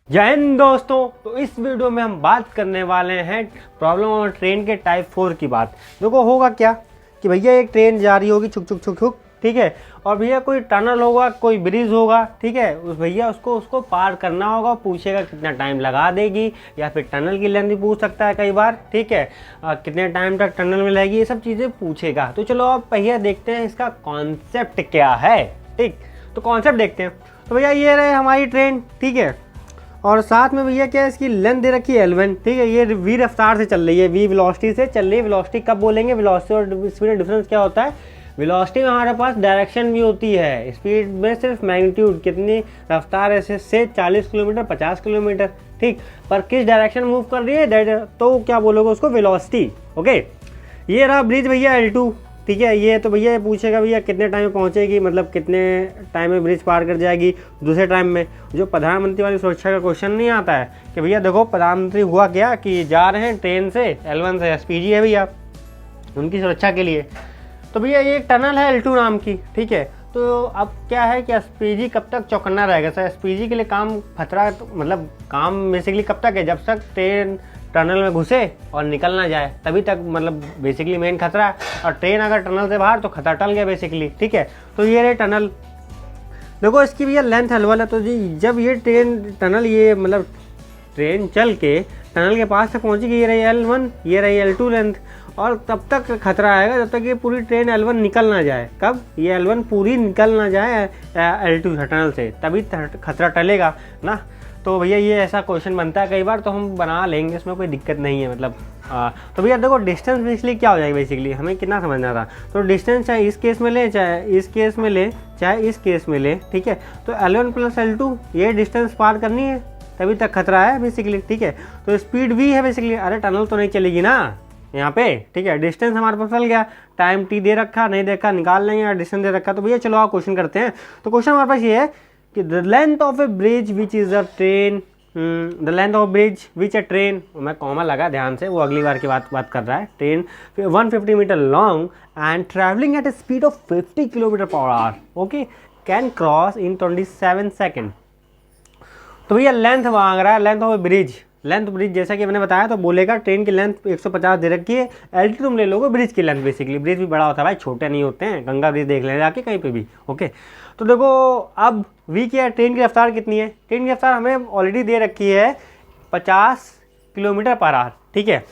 जय हिंद दोस्तों। तो इस वीडियो में हम बात करने वाले हैं प्रॉब्लम और ट्रेन के टाइप 4 की बात। देखो होगा क्या कि भैया एक ट्रेन जा रही होगी छुक छुक छुक छुक, ठीक है, और भैया कोई टनल होगा, कोई ब्रिज होगा, ठीक है, उस भैया उसको पार करना होगा, पूछेगा कितना टाइम लगा देगी, या फिर टनल की लेंथ भी पूछ सकता है कई बार, ठीक है, कितने टाइम तक टनल में लगेगी, ये सब चीज़ें पूछेगा। तो चलो अब भैया देखते हैं इसका कॉन्सेप्ट क्या है। ठीक, तो कॉन्सेप्ट देखते हैं। तो भैया ये रहे हमारी ट्रेन, ठीक है, और साथ में भैया क्या है, इसकी लेंथ दे रखी है L1, ठीक है, ये वी रफ्तार से चल रही है, वी वेलोसिटी से चल रही है। वेलोसिटी कब बोलेंगे, वेलोसिटी और स्पीड में डिफरेंस क्या होता है। वेलोसिटी में हमारे पास डायरेक्शन भी होती है, स्पीड में सिर्फ मैग्नीट्यूड, कितनी रफ्तार ऐसे से 40 किलोमीटर 50 किलोमीटर, ठीक, पर किस डायरेक्शन मूव कर रही है दैट, तो क्या बोलोगे उसको, वेलोसिटी। ओके, ये रहा ब्रिज भैया L2, ठीक है, ये तो भैया ये पूछेगा भैया कितने टाइम में पहुंचेगी, मतलब कितने टाइम में ब्रिज पार कर जाएगी दूसरे टाइम में। जो प्रधानमंत्री वाली सुरक्षा का क्वेश्चन नहीं आता है कि भैया देखो प्रधानमंत्री हुआ क्या कि जा रहे हैं ट्रेन से L1 से, SPG है भैया उनकी सुरक्षा के लिए। तो भैया ये एक टनल है L2 नाम की, ठीक है। तो अब क्या है कि SPG कब तक चौकन्ना रहेगा सर, SPG के लिए काम खतरा, मतलब काम बेसिकली कब तक है, जब तक ट्रेन टनल में घुसे और निकल ना जाए तभी तक, मतलब बेसिकली मेन खतरा है। और ट्रेन अगर टनल से बाहर तो खतरा टल गया बेसिकली, ठीक है। तो ये रहे टनल, देखो इसकी भैया लेंथ L1 है। तो जी जब ये ट्रेन टनल, ये मतलब ट्रेन चल के टनल के पास तक पहुंचेगी, ये रही L1, ये रही L2 लेंथ, और तब तक खतरा आएगा जब तक ये पूरी ट्रेन L1 निकल ना जाए। कब ये L1 पूरी निकल ना जाए L2 टनल से, तभी खतरा टलेगा ना। तो भैया ये ऐसा क्वेश्चन बनता है कई बार, तो हम बना लेंगे, इसमें कोई दिक्कत नहीं है, मतलब तो भैया देखो डिस्टेंस बेसिकली क्या हो जाएगी, बेसिकली हमें कितना समझना था। तो डिस्टेंस चाहे इस केस में ले, चाहे इस केस में ले, चाहे इस केस में ले, ठीक है। तो L1 + L2 ये डिस्टेंस पार करनी है, तभी तक खतरा है बेसिकली, ठीक है। तो स्पीड भी है बेसिकली, अरे टनल तो नहीं चलेगी ना यहाँ पे, ठीक है। डिस्टेंस हमारे पास चल गया, टाइम T दे रखा, नहीं देखा निकाल लेंगे, डिस्टेंस दे रखा। तो भैया चलो आप क्वेश्चन करते हैं। तो क्वेश्चन हमारे पास ये है कि the length of a bridge which is a train, the length of bridge which a train, मैं कॉमा लगा ध्यान से, वो अगली बार की बात कर रहा है। Train 150 metre long and travelling at a speed of 50 kilometre per hour, okay, can cross in 27 second. तो भैया लेंथ मांग रहा है, length of a bridge, length bridge जैसा कि मैंने बताया, तो बोलेगा ट्रेन की लेंथ 150 दे रखी है, L2 तुम ले लोगे ब्रिज की लेंथ, बेसिकली ब्रिज भी बड़ा होता है भाई, छोटे नहीं होते हैं, गंगा ब्रिज देख ले जाके कहीं पे भी, ओके। तो देखो अब V क्या है, ट्रेन की रफ्तार कितनी है, ट्रेन की रफ्तार हमें ऑलरेडी दे रखी है 50 किलोमीटर/आवर, ठीक है।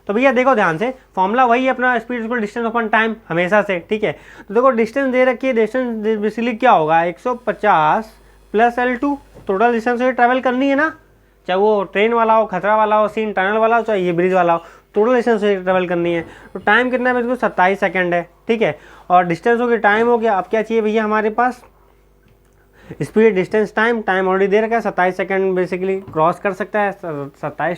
तो भैया देखो ध्यान से, फॉर्मूला वही है अपना, speed equal distance upon time हमेशा से, ठीक है। तो देखो डिस्टेंस दे रखी है, डिस्टेंस बेसिकली क्या होगा, 150 + L2, टोटल डिस्टेंस से ट्रैवल करनी है ना, चाहे वो ट्रेन वाला हो, खतरा वाला हो, सीन टनल वाला हो, चाहे ये ब्रिज वाला हो, टोटल डिस्टेंस से ट्रैवल करनी है। तो टाइम कितना है, बिल्कुल 27 सेकंड है, ठीक है। और डिस्टेंस हो गया, टाइम हो गया, अब क्या चाहिए भैया हमारे पास, speed distance time, time already दे रखा है 27 सेकंड, बेसिकली क्रॉस कर सकता है 27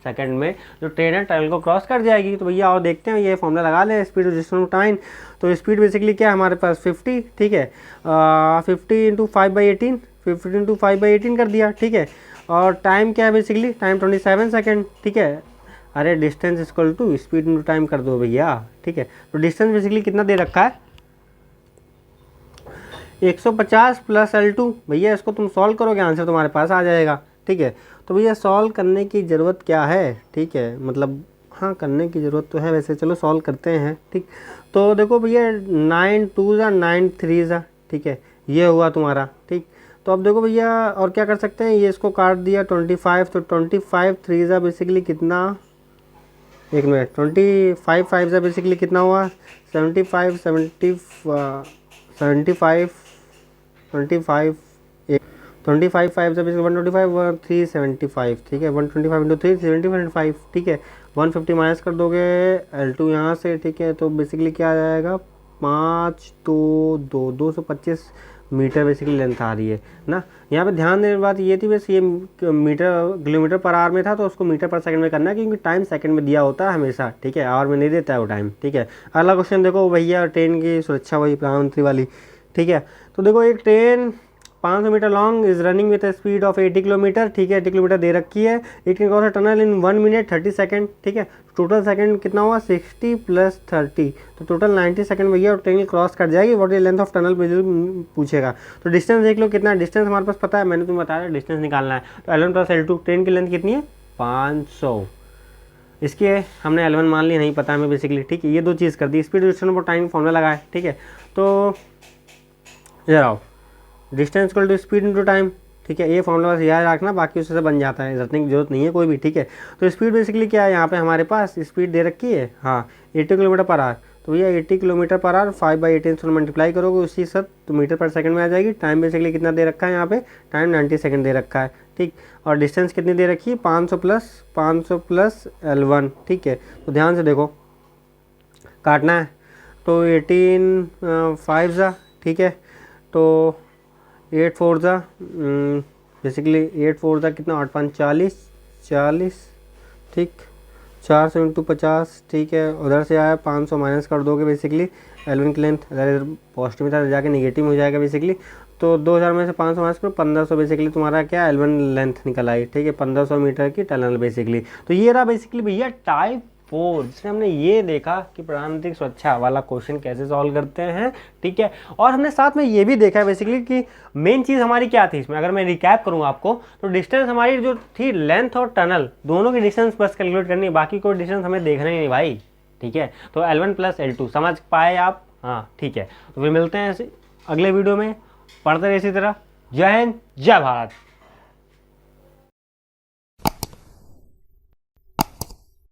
सेकंड में जो ट्रेन है टनल को क्रॉस कर जाएगी। तो भैया और देखते हैं, ये फॉर्मूला लगा लें, स्पीड डिस्टेंस टाइम। तो स्पीड बेसिकली क्या है हमारे पास 50, ठीक है, 50 × 5/18, 50 × 5/18 कर दिया, ठीक है। और टाइम क्या है बेसिकली, टाइम 27 सेकंड, ठीक है। अरे distance equal to speed × time कर दो भैया, ठीक है। तो डिस्टेंस बेसिकली कितना दे रखा है, 150 + L2, भैया इसको तुम सॉल्व करोगे, आंसर तुम्हारे पास आ जाएगा, ठीक है। तो भैया सॉल्व करने की ज़रूरत क्या है, ठीक है, मतलब हाँ करने की ज़रूरत तो है वैसे, चलो सॉल्व करते हैं, ठीक। तो देखो भैया 9 2 ज़ा 9 3 ज़ा, ठीक है, ये हुआ तुम्हारा, ठीक। तो अब देखो भैया और क्या कर सकते हैं, ये इसको काट दिया 25, तो 25 3 ज़ा बेसिकली कितना, एक मिनट, 25 5 ज़ा बेसिकली कितना हुआ, 75 25 5 ज़ा बेसिकली 125 375, ठीक है, 125 × 3 75, ठीक है। 150 माइनस कर दोगे L2 यहाँ से, ठीक है। तो बेसिकली क्या आ जाएगा, 5 2 2 225 मीटर बेसिकली लेंथ आ रही है ना। यहाँ पे ध्यान देने की बात ये थी, बस ये मीटर किलोमीटर/आवर में था, तो उसको मीटर/सेकंड में करना है, क्योंकि टाइम सेकंड में दिया होता है हमेशा, ठीक है, आवर में नहीं देता है वो टाइम, ठीक है। अगला क्वेश्चन देखो भैया, ट्रेन की सुरक्षा वही प्रधानमंत्री वाली, ठीक है। तो देखो एक train 500 metre long is running with speed of 80 kilometre, ठीक है 80 किलोमीटर दे रखी है। It can cross a tunnel in 1 minute 30 second, ठीक है। टोटल सेकंड कितना हुआ 60 + 30, तो टोटल 90 सेकंड भैया और ट्रेन क्रॉस कर जाएगी। What is length of tunnel पूछेगा, तो डिस्टेंस देख लो कितना डिस्टेंस हमारे पास पता है, मैंने तुम्हें बताया डिस्टेंस निकालना है। तो L1 + L2 ट्रेन की लेंथ कितनी है 500, इसकी हमने L1 मान ली, नहीं पता हमें बेसिकली, ठीक है। ये दो चीज़ कर दी, स्पीड डिस्टेंस और टाइम फॉर्मूला लगाए, ठीक है। तो इधर आओ, distance equal to speed into time, ठीक है। ये फॉर्मूला बस याद रखना, बाकी उससे बन जाता है, रटने की जरूरत नहीं है कोई भी, ठीक है। तो स्पीड बेसिकली क्या है, यहाँ पे हमारे पास स्पीड दे रखी है, हाँ 80 किलोमीटर पर आवर, तो भैया 80 किलोमीटर पर आवर 5/18 से मल्टीप्लाई करोगे उसी सब तो मीटर पर सेकंड में आ जाएगी। टाइम बेसिकली कितना दे रखा है यहाँ पे, टाइम 90 सेकंड दे रखा है, ठीक। और डिस्टेंस कितनी दे रखी है 500 + L1, ठीक है। तो ध्यान से देखो काटना है, तो 18 5 जा, ठीक है। तो 8 4 जा बेसिकली 8 4 जा कितना 8 5 40, ठीक। 400 × 50, ठीक है। उधर से आया 500 माइनस कर दोगे बेसिकली L1 की लेंथ, अगर इधर पॉजिटिव में था तो जाके निगेटिव में हो जाएगा बेसिकली। तो 2000 में से 500 माइनस करो 1500 बेसिकली तुम्हारा क्या L1 लेंथ निकल आई, ठीक है। 1500 मीटर की टनल बेसिकली। तो ये रहा बेसिकली भैया टाइप 4, जिसमें हमने ये देखा कि प्रधानमंत्री स्वच्छा वाला क्वेश्चन कैसे सॉल्व करते हैं, ठीक है। और हमने साथ में ये भी देखा है बेसिकली कि मेन चीज़ हमारी क्या थी इसमें, अगर मैं रिकैप करूँ आपको, तो डिस्टेंस हमारी जो थी लेंथ और टनल दोनों की डिस्टेंस बस कैलकुलेट करनी है, बाकी कोई डिस्टेंस हमें देखना ही नहीं भाई, ठीक है। तो L1 + L2 समझ पाए आप, हाँ ठीक है। तो फिर मिलते हैं अगले वीडियो में, पढ़ते रहे इसी तरह। जय हिंद, जय भारत।